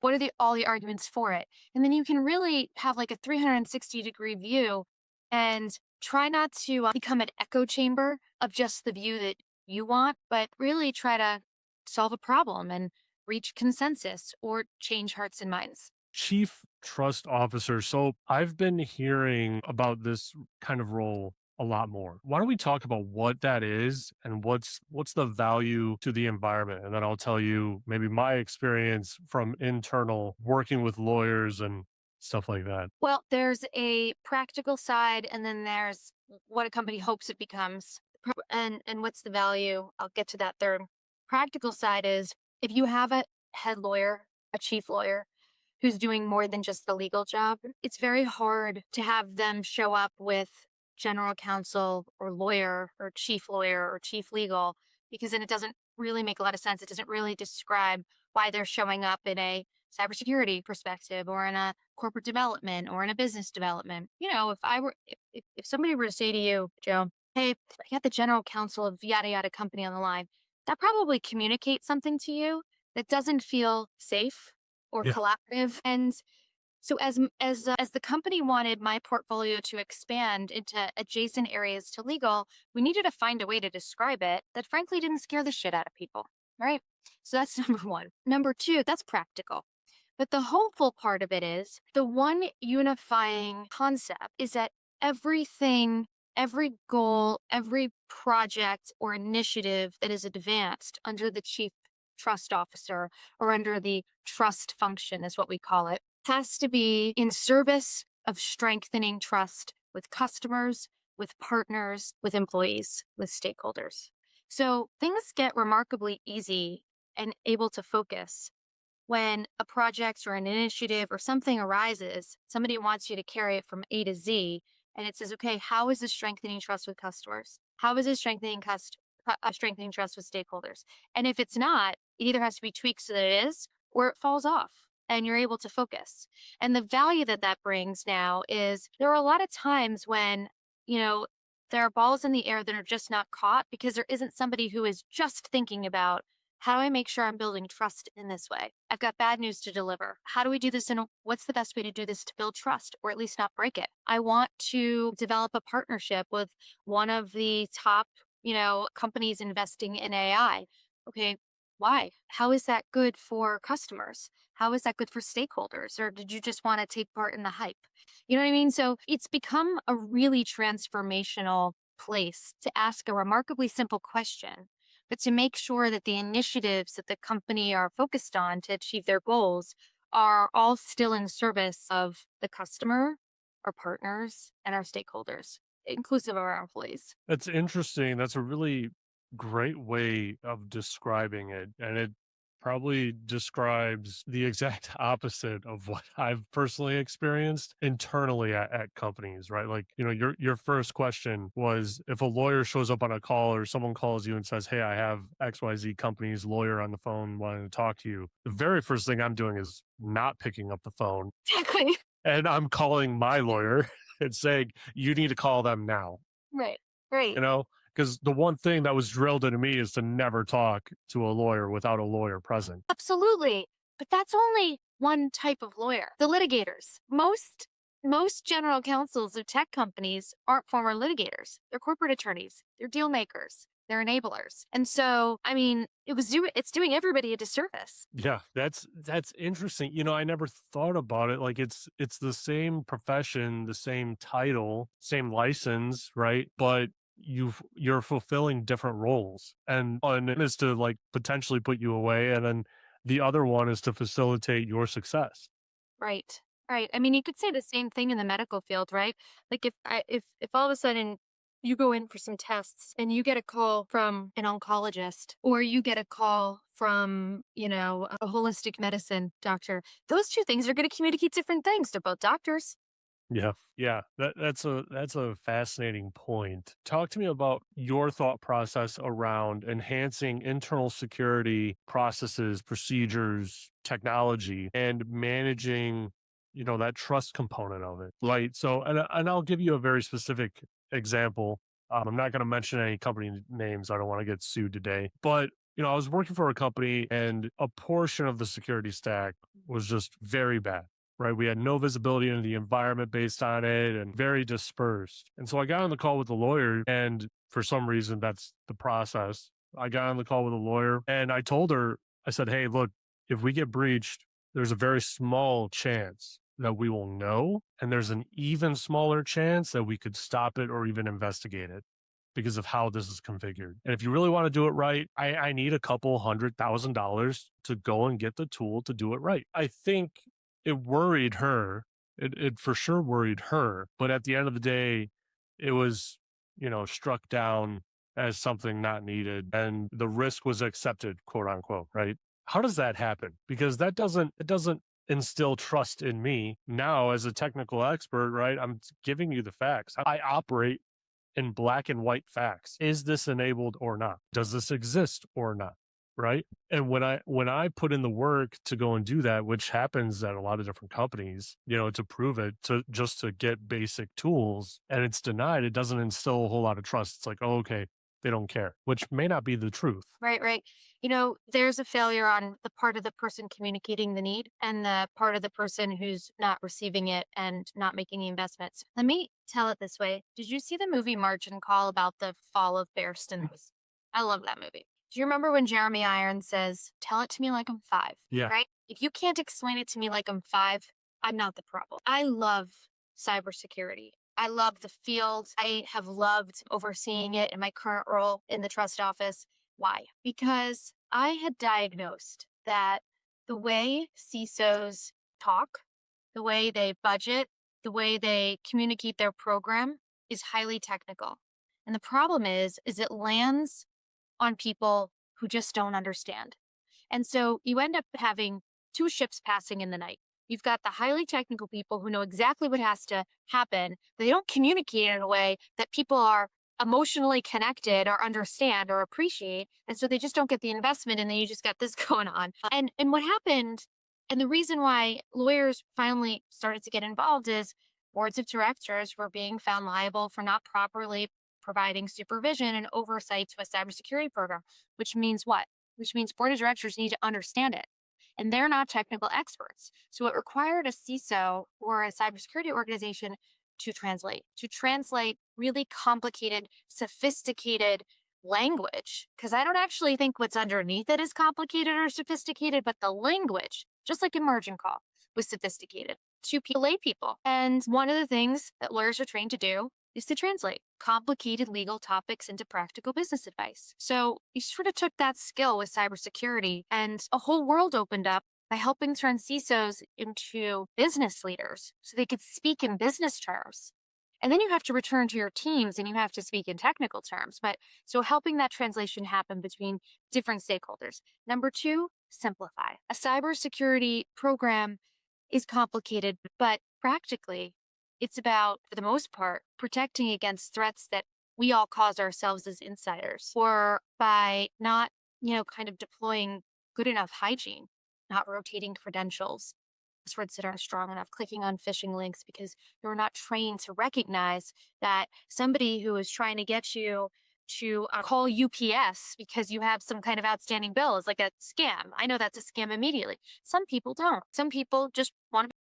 What are all the arguments for it? And then you can really have like a 360-degree view and try not to become an echo chamber of just the view that you want, but really try to solve a problem and reach consensus or change hearts and minds. Chief Trust Officer. So I've been hearing about this kind of role a lot more. Why don't we talk about what that is and what's the value to the environment? And then I'll tell you maybe my experience from internal working with lawyers and stuff like that. Well, there's a practical side, and then there's what a company hopes it becomes, and what's the value. I'll get to that third. Practical side is if you have a head lawyer, a chief lawyer, who's doing more than just the legal job, it's very hard to have them show up with general counsel or lawyer or chief legal because then it doesn't really make a lot of sense. It doesn't really describe why they're showing up in a cybersecurity perspective or in a corporate development or in a business development. If I were, if somebody were to say to you, Joe, hey, I got the general counsel of yada yada company on the line, that probably communicates something to you that doesn't feel safe or Yeah. collaborative. And so as the company wanted my portfolio to expand into adjacent areas to legal, we needed to find a way to describe it that frankly didn't scare the shit out of people, right? So that's number 1. Number 2, that's practical. But the hopeful part of it is the one unifying concept is that everything, every goal, every project or initiative that is advanced under the chief trust officer or under the trust function, is what we call it, has to be in service of strengthening trust with customers, with partners, with employees, with stakeholders. So things get remarkably easy and able to focus when a project or an initiative or something arises. Somebody wants you to carry it from A to Z, and it says, okay, how is this strengthening trust with customers? How is this strengthening trust with stakeholders? And if it's not, it either has to be tweaked so that it is, or it falls off and you're able to focus. And the value that that brings now is there are a lot of times when, you know, there are balls in the air that are just not caught because there isn't somebody who is just thinking about how do I make sure I'm building trust in this way? I've got bad news to deliver. How do we do this? And what's the best way to do this to build trust or at least not break it? I want to develop a partnership with one of the top, companies investing in AI. Okay. Why? How is that good for customers? How is that good for stakeholders? Or did you just want to take part in the hype? You know what I mean? So it's become a really transformational place to ask a remarkably simple question, but to make sure that the initiatives that the company are focused on to achieve their goals are all still in service of the customer, our partners, and our stakeholders, inclusive of our employees. That's interesting. That's a really great way of describing it. And it probably describes the exact opposite of what I've personally experienced internally at companies, right? Like, your first question was if a lawyer shows up on a call or someone calls you and says, hey, I have XYZ company's lawyer on the phone wanting to talk to you. The very first thing I'm doing is not picking up the phone Exactly. and I'm calling my lawyer and saying, you need to call them now, Right. Right. you know, because the one thing that was drilled into me is to never talk to a lawyer without a lawyer present. Absolutely. But that's only one type of lawyer. The litigators. Most general counsels of tech companies aren't former litigators. They're corporate attorneys. They're deal makers. They're enablers. And so, I mean, it's doing everybody a disservice. Yeah, that's interesting. I never thought about it. Like it's the same profession, the same title, same license, right? But you're fulfilling different roles. And one is to like potentially put you away, and then the other one is to facilitate your success. Right. Right. I mean, you could say the same thing in the medical field, right? Like if all of a sudden you go in for some tests and you get a call from an oncologist or you get a call from, a holistic medicine doctor, those two things are going to communicate different things to both doctors. Yeah. Yeah. That's a fascinating point. Talk to me about your thought process around enhancing internal security processes, procedures, technology, and managing, that trust component of it. Right. So, and I'll give you a very specific example. I'm not going to mention any company names. I don't want to get sued today, but I was working for a company and a portion of the security stack was just very bad, right? We had no visibility into the environment based on it and very dispersed. And so I got on the call with the lawyer, and for some reason, that's the process. I got on the call with a lawyer and I told her, I said, hey, look, if we get breached, there's a very small chance that we will know. And there's an even smaller chance that we could stop it or even investigate it because of how this is configured. And if you really want to do it right, I need a couple $100,000 to go and get the tool to do it right. I think it worried her. It for sure worried her. But at the end of the day, it was, struck down as something not needed and the risk was accepted, quote unquote, right? How does that happen? Because it doesn't instill trust in me now as a technical expert, right? I'm giving you the facts. I operate in black and white facts. Is this enabled or not? Does this exist or not? Right. And when I put in the work to go and do that, which happens at a lot of different companies, to prove it, to just to get basic tools and it's denied, it doesn't instill a whole lot of trust. It's like, oh, okay, they don't care, which may not be the truth. Right, right. There's a failure on the part of the person communicating the need and the part of the person who's not receiving it and not making the investments. Let me tell it this way. Did you see the movie Margin Call about the fall of Bear Stearns? I love that movie. Do you remember when Jeremy Irons says, tell it to me like I'm five, Yeah. right? If you can't explain it to me like I'm five, I'm not the problem. I love cybersecurity. I love the field. I have loved overseeing it in my current role in the trust office. Why? Because I had diagnosed that the way CISOs talk, the way they budget, the way they communicate their program is highly technical. And the problem is it lands on people who just don't understand. And so you end up having two ships passing in the night. You've got the highly technical people who know exactly what has to happen. They don't communicate in a way that people are emotionally connected or understand or appreciate. And so they just don't get the investment and then you just got this going on. And what happened, and the reason why lawyers finally started to get involved is boards of directors were being found liable for not properly providing supervision and oversight to a cybersecurity program, which means what? Which means board of directors need to understand it. And they're not technical experts. So it required a CISO or a cybersecurity organization to translate really complicated, sophisticated language. Because I don't actually think what's underneath it is complicated or sophisticated, but the language, just like emerging call, was sophisticated to lay people. And one of the things that lawyers are trained to do is to translate complicated legal topics into practical business advice. So you sort of took that skill with cybersecurity, and a whole world opened up by helping turn CISOs into business leaders so they could speak in business terms. And then you have to return to your teams and you have to speak in technical terms. But so helping that translation happen between different stakeholders. Number two, simplify. A cybersecurity program is complicated, but practically it's about, for the most part, protecting against threats that we all cause ourselves as insiders, or by not, kind of deploying good enough hygiene, not rotating credentials, passwords that aren't strong enough, clicking on phishing links because you're not trained to recognize that somebody who is trying to get you to call UPS because you have some kind of outstanding bill is like a scam. I know that's a scam immediately. Some people don't. Some people just want to